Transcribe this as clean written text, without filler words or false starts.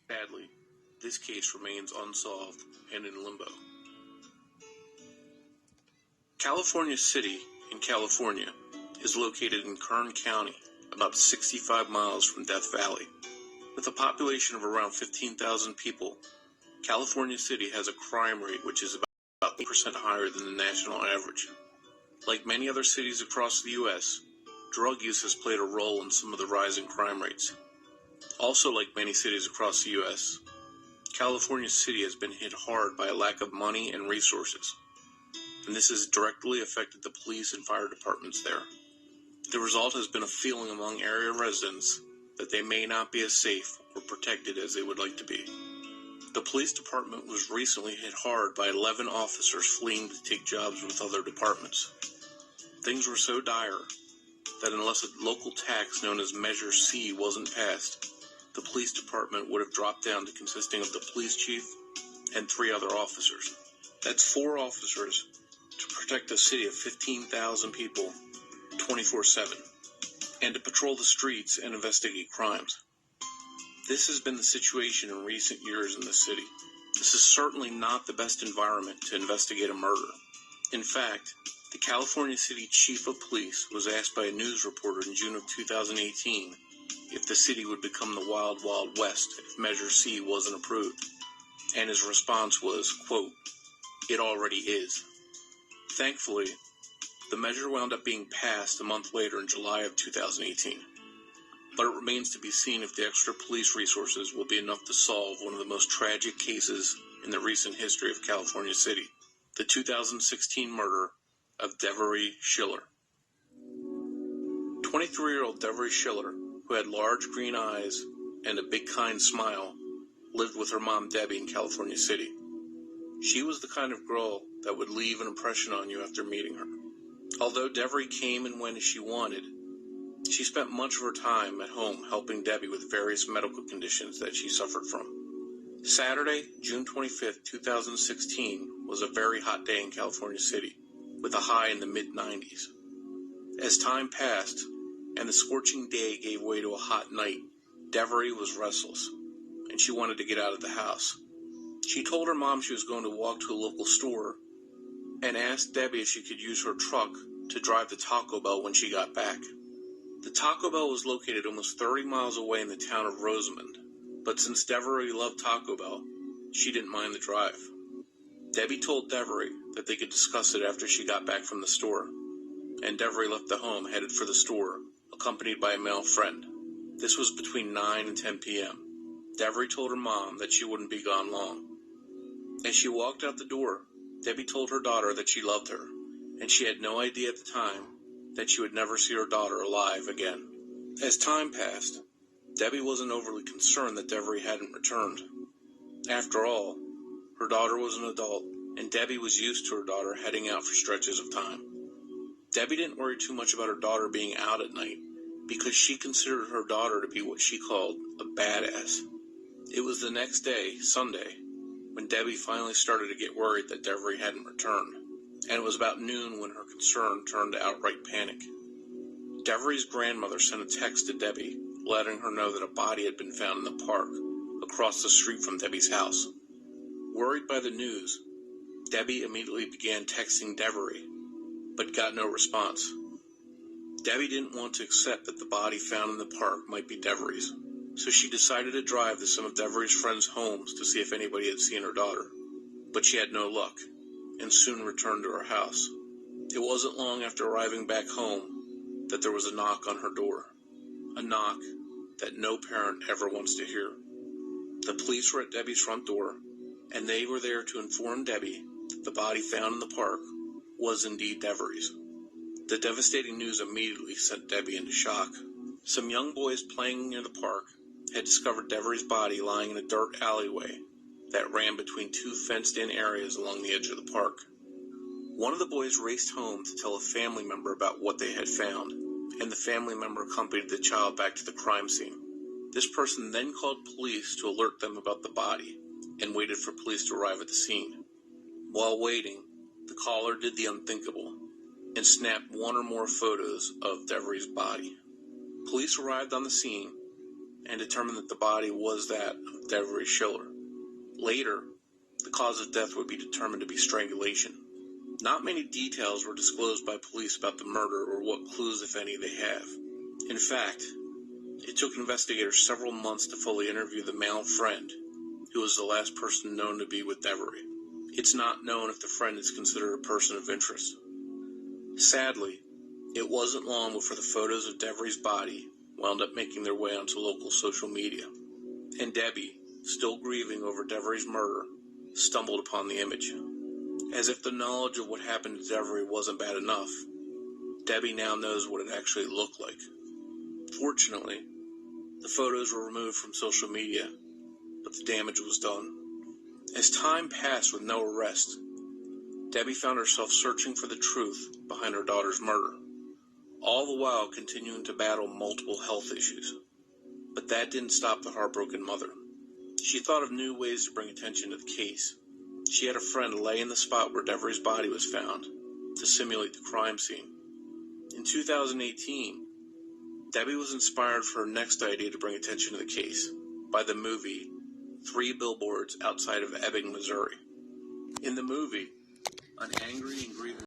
Sadly, this case remains unsolved and in limbo. California City in California is located in Kern County, about 65 miles from Death Valley. With a population of around 15,000 people, California City has a crime rate which is about 8% higher than the national average. Like many other cities across the U.S., drug use has played a role in some of the rising crime rates. Also, like many cities across the U.S., California City has been hit hard by a lack of money and resources, and this has directly affected the police and fire departments there. The result has been a feeling among area residents that they may not be as safe or protected as they would like to be. The police department was recently hit hard by 11 officers fleeing to take jobs with other departments. Things were so dire that unless a local tax known as Measure C wasn't passed, the police department would have dropped down to consisting of the police chief and 3 other officers. That's 4 officers to protect a city of 15,000 people 24/7, and to patrol the streets and investigate crimes. This has been the situation in recent years in the city. This is certainly not the best environment to investigate a murder. In fact, the California City Chief of Police was asked by a news reporter in June of 2018 if the city would become the Wild Wild West if Measure C wasn't approved. And his response was, quote, "It already is." Thankfully, the measure wound up being passed a month later in July of 2018. But it remains to be seen if the extra police resources will be enough to solve one of the most tragic cases in the recent history of California City, the 2016 murder of Deverrie Schiller. 23-year-old Deverrie Schiller, who had large green eyes and a big kind smile, lived with her mom Debbie in California City. She was the kind of girl that would leave an impression on you after meeting her. Although Deverrie came and went as she wanted, she spent much of her time at home helping Debbie with various medical conditions that she suffered from. Saturday, June 25, 2016, was a very hot day in California City, with a high in the mid-90s. As time passed, and the scorching day gave way to a hot night, Deverrie was restless, and she wanted to get out of the house. She told her mom she was going to walk to a local store, and asked Debbie if she could use her truck to drive to Taco Bell when she got back. The Taco Bell was located almost 30 miles away in the town of Rosamond, but since Deverrie loved Taco Bell, she didn't mind the drive. Debbie told Deverrie that they could discuss it after she got back from the store, and Deverrie left the home headed for the store, accompanied by a male friend. This was between 9 and 10 p.m. Deverrie told her mom that she wouldn't be gone long. As she walked out the door, Debbie told her daughter that she loved her, and she had no idea at the time that she would never see her daughter alive again. As time passed, Debbie wasn't overly concerned that Deverrie hadn't returned. After all, her daughter was an adult, and Debbie was used to her daughter heading out for stretches of time. Debbie didn't worry too much about her daughter being out at night, because she considered her daughter to be what she called a badass. It was the next day, Sunday, when Debbie finally started to get worried that Deverrie hadn't returned, and it was about noon when her concern turned to outright panic. Deverie's grandmother sent a text to Debbie, letting her know that a body had been found in the park, across the street from Debbie's house. Worried by the news, Debbie immediately began texting Deverrie, but got no response. Debbie didn't want to accept that the body found in the park might be Deverie's, so she decided to drive to some of Deverie's friends' homes to see if anybody had seen her daughter. But she had no luck, and soon returned to her house. It wasn't long after arriving back home that there was a knock on her door. A knock that no parent ever wants to hear. The police were at Debbie's front door, and they were there to inform Debbie that the body found in the park was indeed Deverie's. The devastating news immediately sent Debbie into shock. Some young boys playing near the park had discovered Deverie's body lying in a dirt alleyway that ran between 2 fenced-in areas along the edge of the park. One of the boys raced home to tell a family member about what they had found, and the family member accompanied the child back to the crime scene. This person then called police to alert them about the body, and waited for police to arrive at the scene. While waiting, the caller did the unthinkable, and snapped 1 or more photos of Deverie's body. Police arrived on the scene, and determined that the body was that of Deverrie Schiller. Later, the cause of death would be determined to be strangulation. Not many details were disclosed by police about the murder or what clues, if any, they have. In fact, it took investigators several months to fully interview the male friend, who was the last person known to be with Deverrie. It's not known if the friend is considered a person of interest. Sadly, it wasn't long before the photos of Deverie's body wound up making their way onto local social media, and Debbie, still grieving over Deverie's murder, stumbled upon the image. As if the knowledge of what happened to Deverrie wasn't bad enough, Debbie now knows what it actually looked like. Fortunately, the photos were removed from social media, but the damage was done. As time passed with no arrest, Debbie found herself searching for the truth behind her daughter's murder, all the while continuing to battle multiple health issues. But that didn't stop the heartbroken mother. She thought of new ways to bring attention to the case. She had a friend lay in the spot where Deverie's body was found to simulate the crime scene. In 2018, Debbie was inspired for her next idea to bring attention to the case by the movie 3 Billboards Outside of Ebbing, Missouri. In the movie, an angry and grieving